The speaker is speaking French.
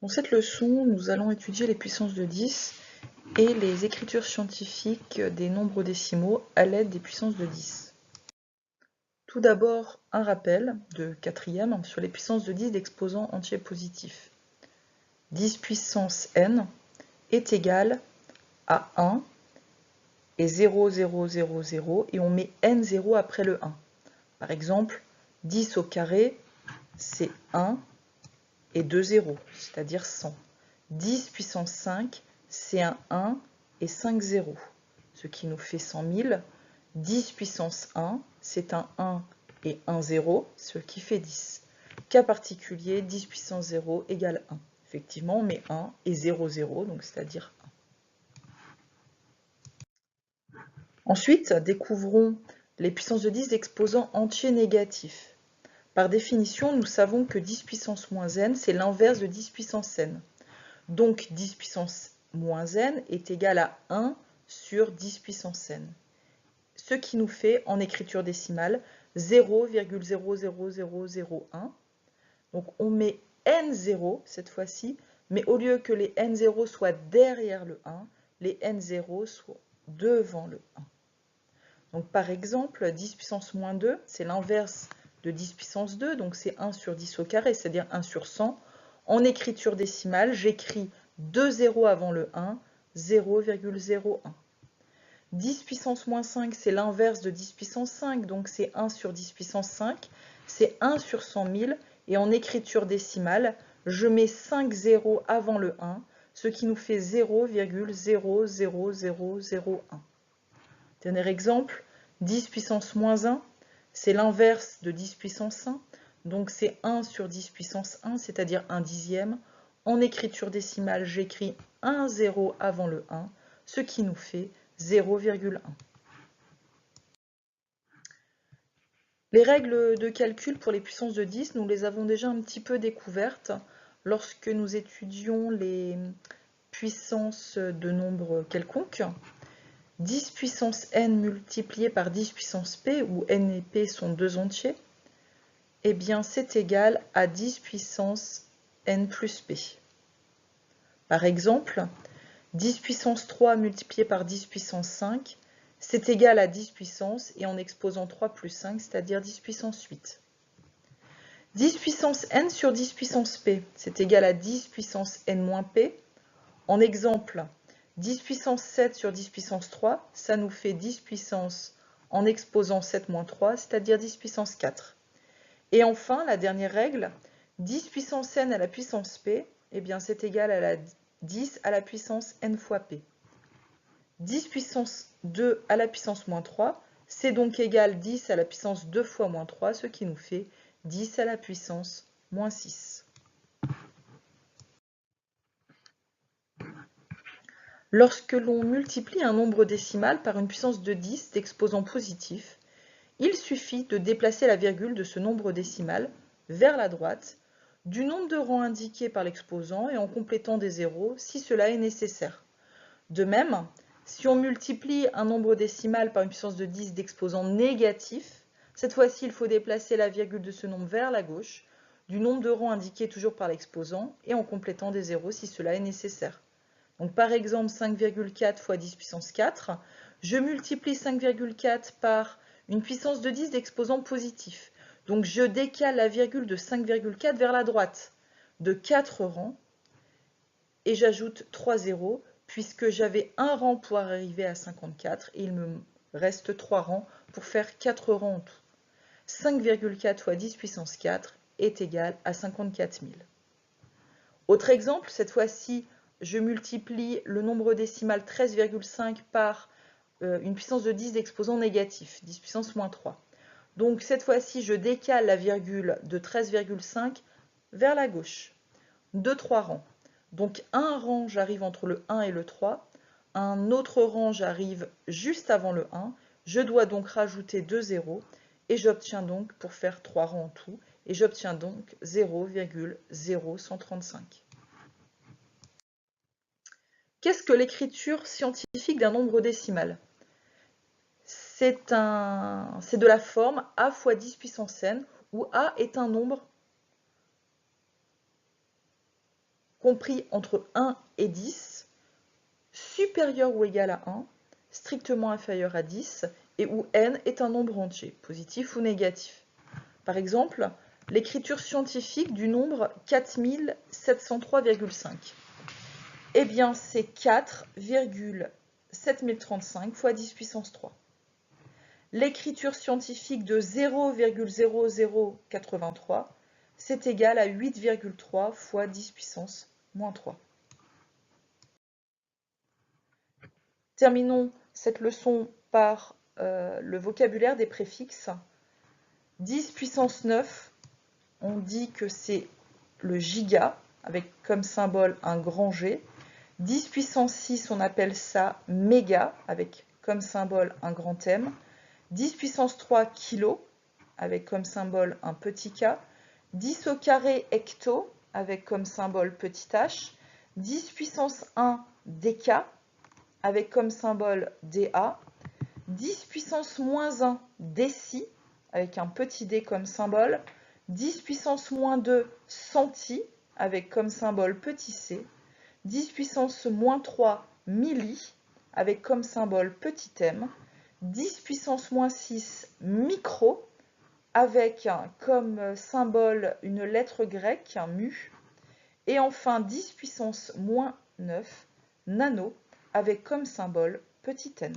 Dans cette leçon, nous allons étudier les puissances de 10 et les écritures scientifiques des nombres décimaux à l'aide des puissances de 10. Tout d'abord, un rappel de quatrième sur les puissances de 10 d'exposants entiers positifs. 10 puissance n est égal à 1 et 0, 0, 0, 0, et on met n0 après le 1. Par exemple, 10 au carré, c'est 1 et 2 zéros, c'est-à-dire 100. 10 puissance 5, c'est un 1 et 5 zéros, ce qui nous fait 100 000. 10 puissance 1, c'est un 1 et 1 zéro, ce qui fait 10. Cas particulier, 10 puissance 0 égale 1. Effectivement, on met 1 et 0, 0, donc c'est-à-dire 1. Ensuite, découvrons les puissances de 10 d'exposants entiers négatifs. Par définition, nous savons que 10 puissance moins n, c'est l'inverse de 10 puissance n. Donc 10 puissance moins n est égal à 1 sur 10 puissance n. Ce qui nous fait, en écriture décimale, 0,00001. Donc on met n0 cette fois-ci, mais au lieu que les n0 soient derrière le 1, les n0 soient devant le 1. Donc par exemple, 10 puissance moins 2, c'est l'inverse de 10 puissance 2, donc c'est 1 sur 10 au carré, c'est-à-dire 1 sur 100. En écriture décimale, j'écris 2 zéros avant le 1, 0,01. 10 puissance moins 5, c'est l'inverse de 10 puissance 5, donc c'est 1 sur 10 puissance 5, c'est 1 sur 100 000, et en écriture décimale, je mets 5 zéros avant le 1, ce qui nous fait 0,00001. Dernier exemple, 10 puissance moins 1, c'est l'inverse de 10 puissance 1, donc c'est 1 sur 10 puissance 1, c'est-à-dire 1 dixième. En écriture décimale, j'écris 1 zéro avant le 1, ce qui nous fait 0,1. Les règles de calcul pour les puissances de 10, nous les avons déjà un petit peu découvertes lorsque nous étudions les puissances de nombres quelconques. 10 puissance n multiplié par 10 puissance p, où n et p sont deux entiers, eh bien c'est égal à 10 puissance n plus p. Par exemple, 10 puissance 3 multiplié par 10 puissance 5, c'est égal à 10 puissance, et en exposant 3 plus 5, c'est-à-dire 10 puissance 8. 10 puissance n sur 10 puissance p, c'est égal à 10 puissance n moins p. En exemple, 10 puissance 7 sur 10 puissance 3, ça nous fait 10 puissance en exposant 7 moins 3, c'est-à-dire 10 puissance 4. Et enfin, la dernière règle, 10 puissance n à la puissance p, eh bien c'est égal à la 10 à la puissance n fois p. 10 puissance 2 à la puissance moins 3, c'est donc égal 10 à la puissance 2 fois moins 3, ce qui nous fait 10 à la puissance moins 6. Lorsque l'on multiplie un nombre décimal par une puissance de 10 d'exposant positif, il suffit de déplacer la virgule de ce nombre décimal vers la droite du nombre de rangs indiqués par l'exposant et en complétant des zéros si cela est nécessaire. De même, si on multiplie un nombre décimal par une puissance de 10 d'exposant négatif, cette fois-ci il faut déplacer la virgule de ce nombre vers la gauche du nombre de rangs indiqués toujours par l'exposant et en complétant des zéros si cela est nécessaire. Donc par exemple 5,4 fois 10 puissance 4, je multiplie 5,4 par une puissance de 10 d'exposant positif. Donc je décale la virgule de 5,4 vers la droite de 4 rangs et j'ajoute 3 zéros puisque j'avais un rang pour arriver à 54 et il me reste 3 rangs pour faire 4 rangs en tout. 5,4 fois 10 puissance 4 est égal à 54 000. Autre exemple, cette fois-ci, je multiplie le nombre décimal 13,5 par une puissance de 10 d'exposant négatif, 10 puissance moins 3. Donc cette fois-ci, je décale la virgule de 13,5 vers la gauche, de 3 rangs. Donc un rang, j'arrive entre le 1 et le 3. Un autre rang, j'arrive juste avant le 1. Je dois donc rajouter 2 zéros et j'obtiens donc, pour faire 3 rangs en tout, et j'obtiens donc 0,0135. Qu'est-ce que l'écriture scientifique d'un nombre décimal? C'est de la forme a fois 10 puissance n, où a est un nombre compris entre 1 et 10, supérieur ou égal à 1, strictement inférieur à 10, et où n est un nombre entier, positif ou négatif. Par exemple, l'écriture scientifique du nombre 4703,5. Eh bien, c'est 4,7035 fois 10 puissance 3. L'écriture scientifique de 0,0083, c'est égal à 8,3 fois 10 puissance moins 3. Terminons cette leçon par le vocabulaire des préfixes. 10 puissance 9, on dit que c'est le giga, avec comme symbole un grand G. 10 puissance 6, on appelle ça méga, avec comme symbole un grand M. 10 puissance 3 kilo, avec comme symbole un petit k. 10 au carré hecto, avec comme symbole petit h. 10 puissance 1 déca, avec comme symbole dA. 10 puissance moins 1 déci, avec un petit d comme symbole. 10 puissance moins 2 centi, avec comme symbole petit c. 10 puissance moins 3 milli, avec comme symbole petit m. 10 puissance moins 6 micro, avec comme symbole une lettre grecque, un mu. Et enfin 10 puissance moins 9 nano, avec comme symbole petit n.